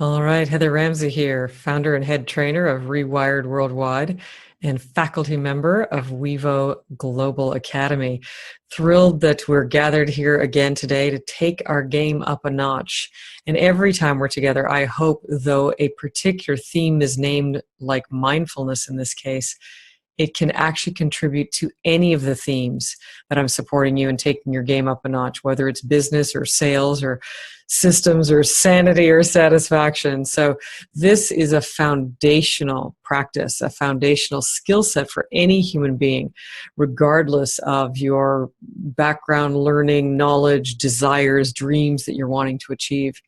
All right, Heather Ramsey here, founder and head trainer of ReWired WorldWide and faculty member of WeVo Global Academy. Thrilled that we're gathered here again today to take our game up a notch. And every time we're together, I hope, though a particular theme is named like mindfulness in this case, it can actually contribute to any of the themes that I'm supporting you and taking your game up a notch, whether it's business or sales or systems or sanity or satisfaction. So this is a foundational practice, a foundational skill set for any human being, regardless of your background, learning, knowledge, desires, dreams that you're wanting to achieve.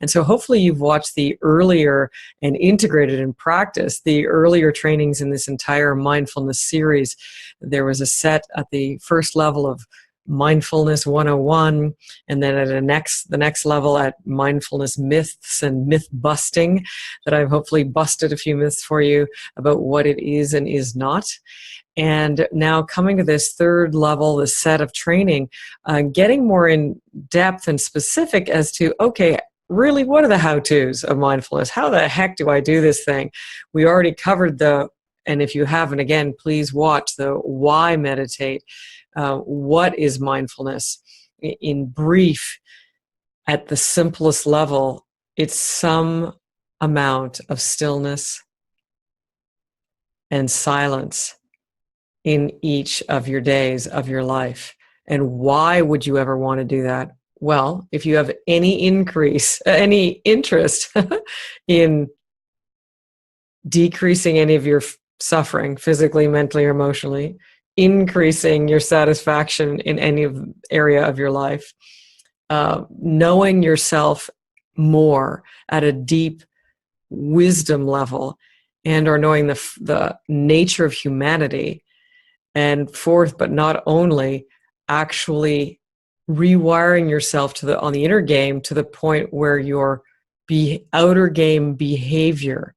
And so hopefully you've watched the earlier and integrated in practice the earlier trainings in this entire mindfulness series. There was a set at the first level of Mindfulness 101, and then at the next level at mindfulness myths and myth busting, that I've hopefully busted a few myths for you about what it is and is not. And now coming to this third level, this set of training, getting more in depth and specific as to, okay, really, what are the how-tos of mindfulness? How the heck do I do this thing? We already covered and if you haven't, again, please watch the why meditate. What is mindfulness? In brief, at the simplest level, it's some amount of stillness and silence in each of your days of your life. And why would you ever want to do that? Well, if you have any interest in decreasing any of your suffering, physically, mentally, or emotionally, increasing your satisfaction in any area of your life, knowing yourself more at a deep wisdom level, and or knowing the nature of humanity, and fourth, but not only, actually rewiring yourself on the inner game to the point where your outer game behavior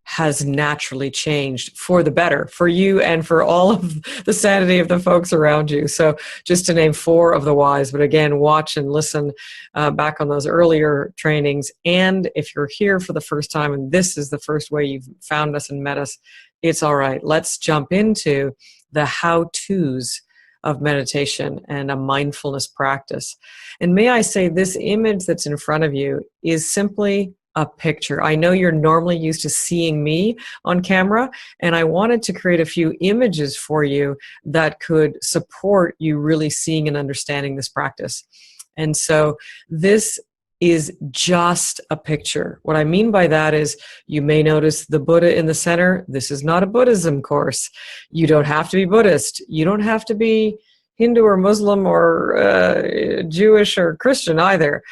has naturally changed for the better, for you and for all of the sanity of the folks around you. So just to name four of the whys, but again, watch and listen back on those earlier trainings. And if you're here for the first time and this is the first way you've found us and met us, it's all right. Let's jump into the how-tos of meditation and a mindfulness practice. And may I say, this image that's in front of you is simply a picture. I know you're normally used to seeing me on camera, and I wanted to create a few images for you that could support you really seeing and understanding this practice. And so this is just a picture. What I mean by that is, you may notice the Buddha in the center. This is not a Buddhism course. You don't have to be Buddhist. You don't have to be Hindu or Muslim or Jewish or Christian either.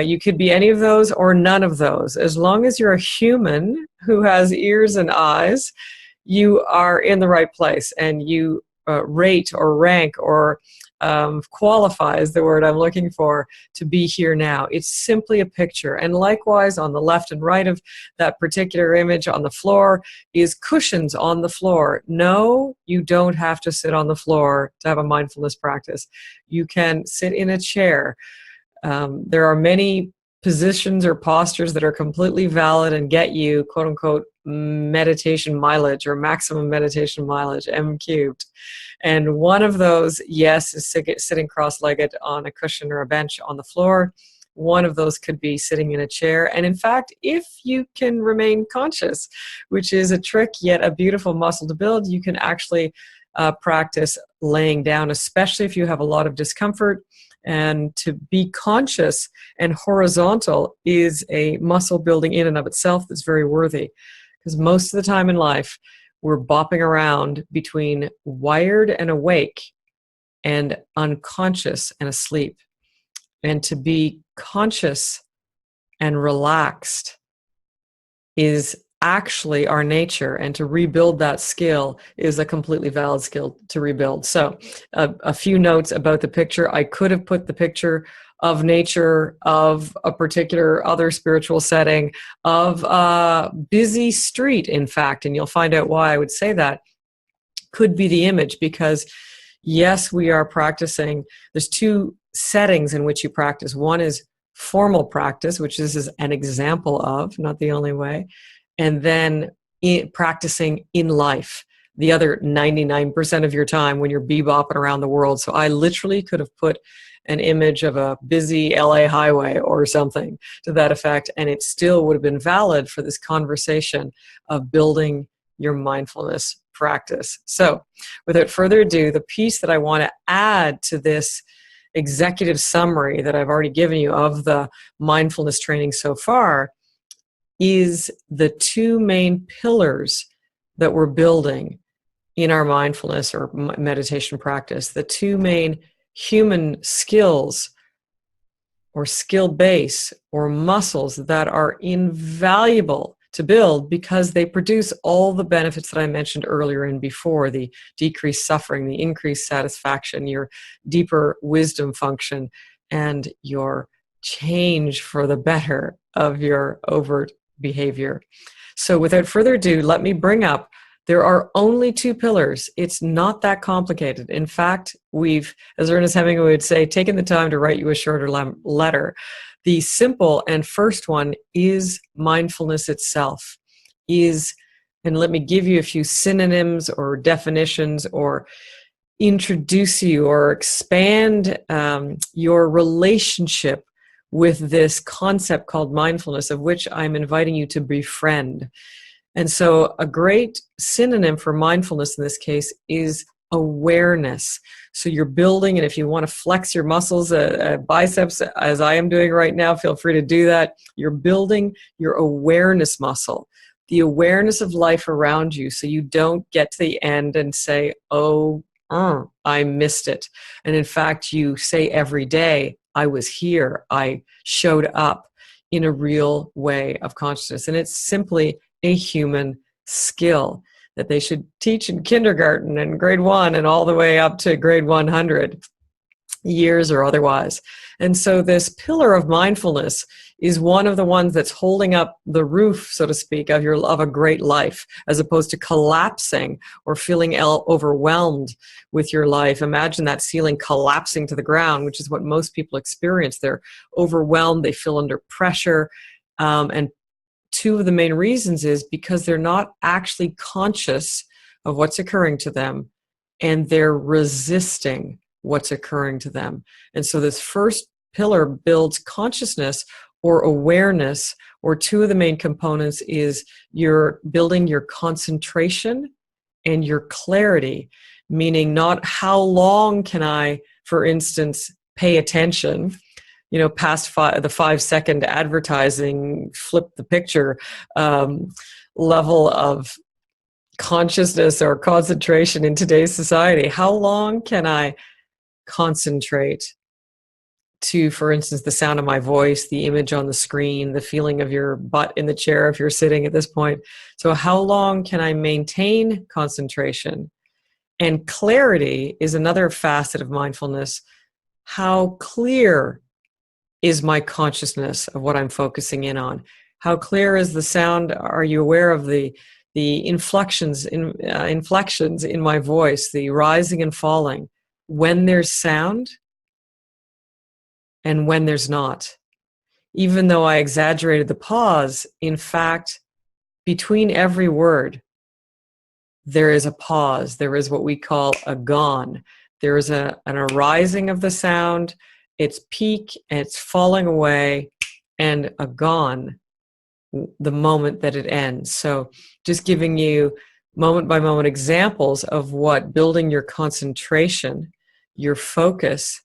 You could be any of those or none of those. As long as you're a human who has ears and eyes, you are in the right place, and you rate or rank or qualify is the word I'm looking for, to be here now. It's simply a picture. And likewise, on the left and right of that particular image on the floor is cushions on the floor. No, you don't have to sit on the floor to have a mindfulness practice. You can sit in a chair. There are many positions or postures that are completely valid and get you, quote unquote, meditation mileage or maximum meditation mileage, M cubed. And one of those, yes, is sitting cross-legged on a cushion or a bench on the floor. One of those could be sitting in a chair. And in fact, if you can remain conscious, which is a trick yet a beautiful muscle to build, you can actually practice laying down, especially if you have a lot of discomfort. And to be conscious and horizontal is a muscle building in and of itself that's very worthy. Because most of the time in life, we're bopping around between wired and awake and unconscious and asleep. And to be conscious and relaxed is actually our nature, and to rebuild that skill is a completely valid skill to rebuild. So a few notes about the picture. I could have put the picture of nature, of a particular other spiritual setting, of a busy street, in fact, and you'll find out why I would say that could be the image, because yes, we are practicing. There's two settings in which you practice. One is formal practice, which this is an example of, not the only way, and then practicing in life the other 99% of your time when you're bebopping around the world. So I literally could have put an image of a busy LA highway or something to that effect, and it still would have been valid for this conversation of building your mindfulness practice. So without further ado, the piece that I want to add to this executive summary that I've already given you of the mindfulness training so far is the two main pillars that we're building in our mindfulness or meditation practice, the two main human skills or skill base or muscles that are invaluable to build because they produce all the benefits that I mentioned earlier and before: the decreased suffering, the increased satisfaction, your deeper wisdom function, and your change for the better of your overt behavior. So without further ado, let me bring up, there are only two pillars. It's not that complicated. In fact, we've, as Ernest Hemingway would say, taken the time to write you a shorter letter. The simple and first one is mindfulness itself. And let me give you a few synonyms or definitions, or introduce you or expand your relationship with this concept called mindfulness, of which I'm inviting you to befriend. And so a great synonym for mindfulness in this case is awareness. So you're building, and if you want to flex your muscles, biceps, as I am doing right now, feel free to do that. You're building your awareness muscle, the awareness of life around you, so you don't get to the end and say, oh, I missed it. And in fact, you say every day, I was here, I showed up in a real way of consciousness. And it's simply a human skill that they should teach in kindergarten and grade 1 and all the way up to grade 100 years or otherwise. And so this pillar of mindfulness is one of the ones that's holding up the roof, so to speak, of a great life, as opposed to collapsing or feeling overwhelmed with your life. Imagine that ceiling collapsing to the ground, which is what most people experience. They're overwhelmed, they feel under pressure, and two of the main reasons is because they're not actually conscious of what's occurring to them, and they're resisting what's occurring to them. And so this first pillar builds consciousness or awareness, or two of the main components is you're building your concentration and your clarity, meaning not how long can I, for instance, pay attention, past the 5-second advertising, flip the picture level of consciousness or concentration in today's society. How long can I concentrate to, for instance, the sound of my voice, the image on the screen, the feeling of your butt in the chair if you're sitting at this point? So how long can I maintain concentration? And clarity is another facet of mindfulness. How clear is my consciousness of what I'm focusing in on? How clear is the sound? Are you aware of the inflections in my voice, the rising and falling, when there's sound and when there's not? Even though I exaggerated the pause, in fact, between every word, there is a pause. There is what we call a gone. There is an arising of the sound, its peak, and it's falling away, and a gone the moment that it ends. So just giving you moment by moment examples of what building your concentration, your focus,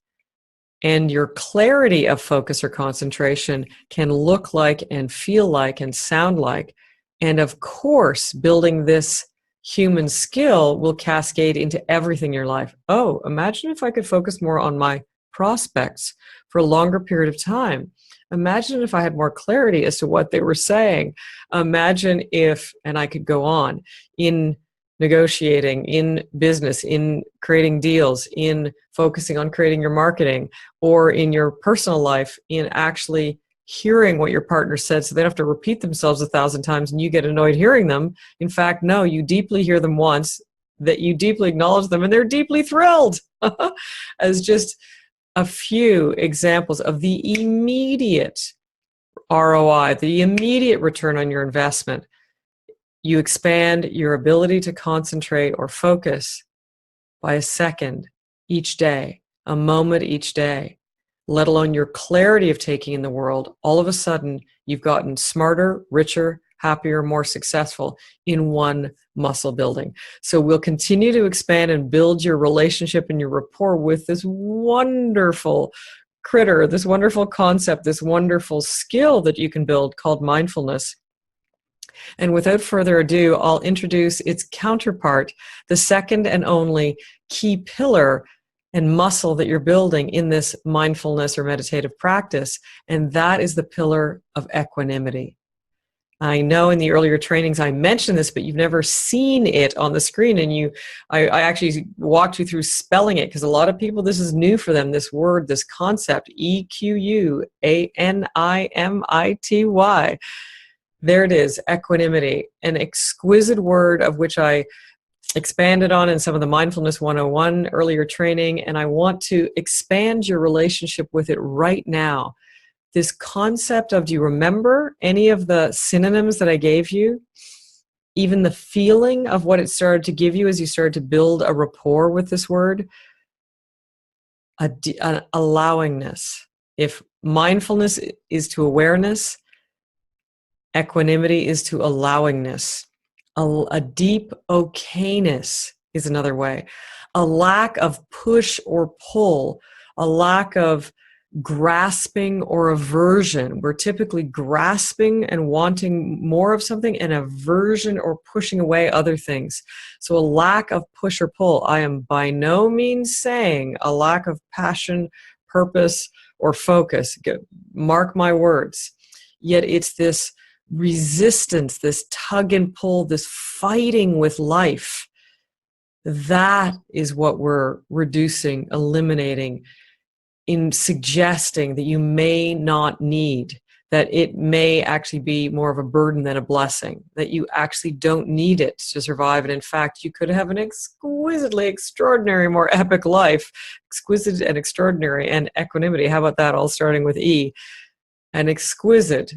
and your clarity of focus or concentration can look like and feel like and sound like. And of course, building this human skill will cascade into everything in your life. Oh, imagine if I could focus more on my prospects for a longer period of time. Imagine if I had more clarity as to what they were saying. Imagine if, and I could go on, in negotiating, in business, in creating deals, in focusing on creating your marketing, or in your personal life, in actually hearing what your partner said so they don't have to repeat themselves 1,000 times and you get annoyed hearing them. In fact, no, you deeply hear them once, that you deeply acknowledge them, and they're deeply thrilled as just a few examples of the immediate ROI, the immediate return on your investment. You expand your ability to concentrate or focus by a second each day, a moment each day, let alone your clarity of taking in the world. All of a sudden, you've gotten smarter, richer, happier, more successful in one muscle building. So we'll continue to expand and build your relationship and your rapport with this wonderful critter, this wonderful concept, this wonderful skill that you can build called mindfulness. And without further ado, I'll introduce its counterpart, the second and only key pillar and muscle that you're building in this mindfulness or meditative practice, and that is the pillar of equanimity. I know in the earlier trainings I mentioned this, but you've never seen it on the screen, and I actually walked you through spelling it, because a lot of people, this is new for them, this word, this concept, EQUANIMITY. There it is, equanimity, an exquisite word of which I expanded on in some of the Mindfulness 101 earlier training, and I want to expand your relationship with it right now. This concept of, do you remember any of the synonyms that I gave you? Even the feeling of what it started to give you as you started to build a rapport with this word? An allowingness. If mindfulness is to awareness, equanimity is to allowingness. A deep okayness is another way. A lack of push or pull, a lack of grasping or aversion. We're typically grasping and wanting more of something, and aversion or pushing away other things. So a lack of push or pull. I am by no means saying a lack of passion, purpose, or focus. Mark my words. Yet it's this resistance, this tug and pull, this fighting with life. That is what we're reducing, eliminating, in suggesting that you may not need, that it may actually be more of a burden than a blessing, that you actually don't need it to survive. And in fact, you could have an exquisitely extraordinary, more epic life. Exquisite and extraordinary and equanimity. How about that? All starting with E. An exquisite,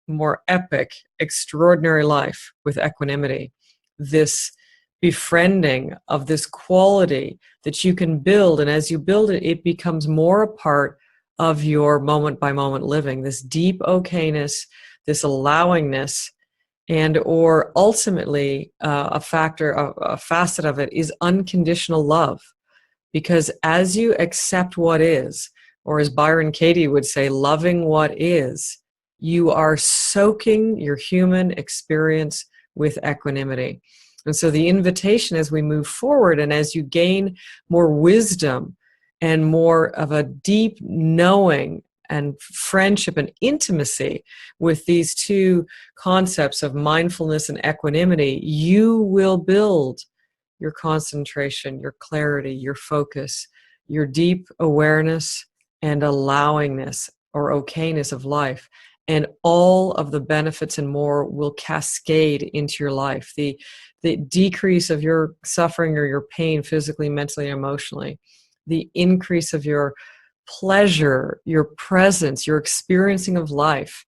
more epic, extraordinary life with equanimity. This befriending of this quality that you can build, and as you build it, it becomes more a part of your moment-by-moment living, this deep okayness, this allowingness, and or ultimately a facet of it is unconditional love. Because as you accept what is, or as Byron Katie would say, loving what is, you are soaking your human experience with equanimity. And so the invitation as we move forward, and as you gain more wisdom and more of a deep knowing and friendship and intimacy with these two concepts of mindfulness and equanimity, you will build your concentration, your clarity, your focus, your deep awareness and allowingness or okayness of life. And all of the benefits and more will cascade into your life. The decrease of your suffering or your pain physically, mentally, and emotionally. The increase of your pleasure, your presence, your experiencing of life,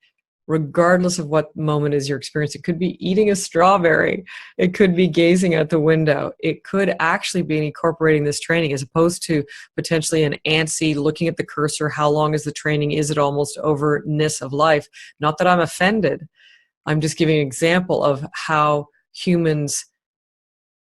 regardless of what moment is your experience. It could be eating a strawberry. It could be gazing out the window. It could actually be incorporating this training as opposed to potentially an antsy looking at the cursor. How long is the training? Is it almost overness of life? Not that I'm offended. I'm just giving an example of how humans,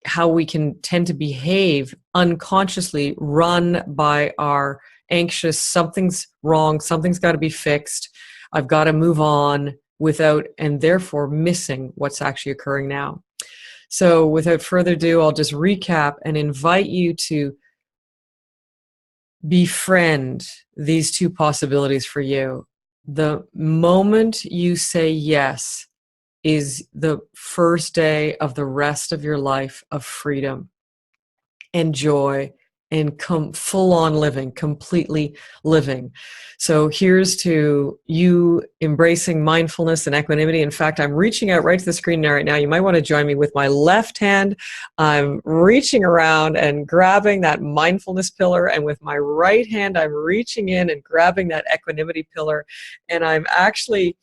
how we can tend to behave unconsciously, run by our anxious, something's wrong, something's got to be fixed, I've got to move on, without, and therefore missing what's actually occurring now. So without further ado, I'll just recap and invite you to befriend these two possibilities for you. The moment you say yes is the first day of the rest of your life of freedom and joy and come full on living, completely living. So here's to you embracing mindfulness and equanimity. In fact, I'm reaching out right to the screen right now. You might want to join me with my left hand. I'm reaching around and grabbing that mindfulness pillar, and with my right hand, I'm reaching in and grabbing that equanimity pillar. And I'm actually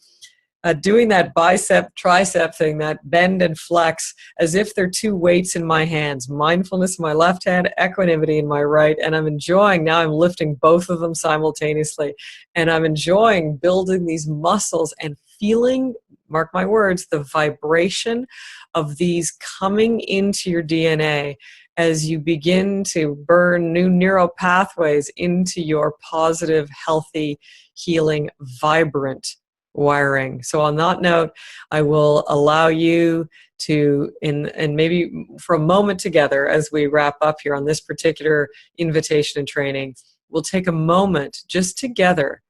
doing that bicep tricep thing, that bend and flex, as if they're two weights in my hands. Mindfulness in my left hand, equanimity in my right. And I'm enjoying, now I'm lifting both of them simultaneously. And I'm enjoying building these muscles and feeling, mark my words, the vibration of these coming into your DNA as you begin to burn new neural pathways into your positive, healthy, healing, vibrant wiring. So on that note, I will allow you to, and maybe for a moment together as we wrap up here on this particular invitation and training, we'll take a moment just together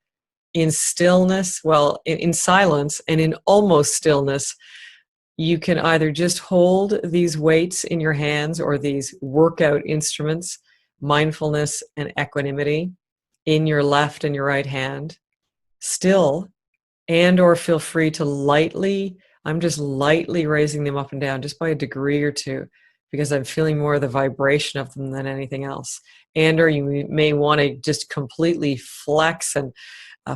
in stillness, well, in silence and in almost stillness. You can either just hold these weights in your hands or these workout instruments, mindfulness and equanimity, in your left and your right hand, still, and or feel free to lightly, I'm just lightly raising them up and down just by a degree or two, because I'm feeling more of the vibration of them than anything else. And or you may want to just completely flex and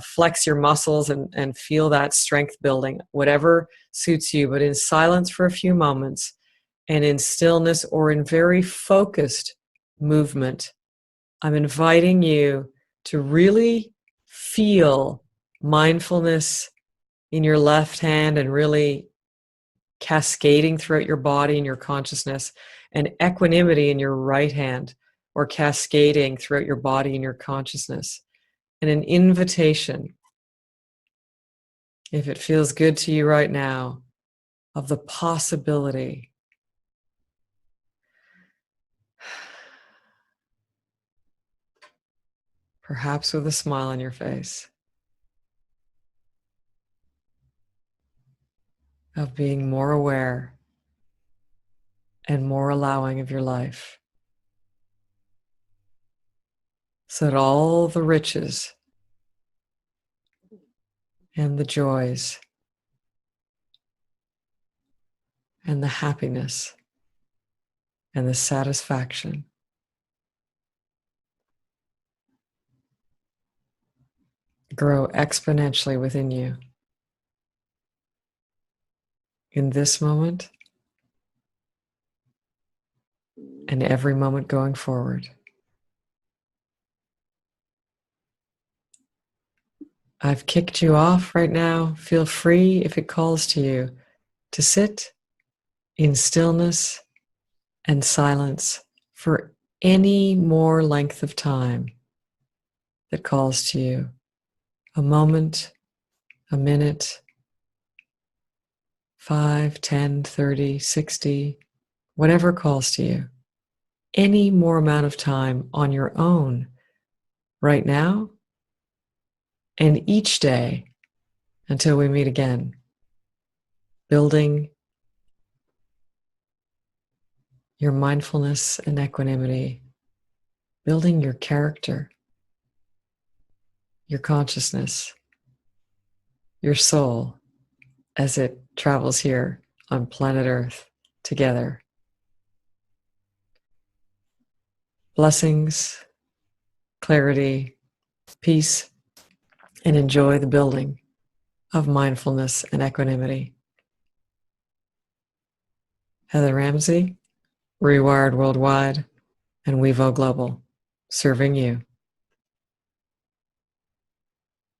flex your muscles and feel that strength building, whatever suits you, but in silence for a few moments and in stillness or in very focused movement. I'm inviting you to really feel mindfulness in your left hand and really cascading throughout your body and your consciousness, and equanimity in your right hand, or cascading throughout your body and your consciousness. And an invitation, if it feels good to you right now, of the possibility perhaps with a smile on your face, of being more aware and more allowing of your life, so that all the riches and the joys and the happiness and the satisfaction grow exponentially within you in this moment and every moment going forward. I've kicked you off right now. Feel free, if it calls to you, to sit in stillness and silence for any more length of time that calls to you. A moment, a minute, 5, 10, 30, 60, whatever calls to you. Any more amount of time on your own right now and each day until we meet again, building your mindfulness and equanimity, building your character, your consciousness, your soul as it travels here on planet Earth together. Blessings, clarity, peace, and enjoy the building of mindfulness and equanimity. Heather Ramsey, ReWired Worldwide, and WeVo Global, serving you.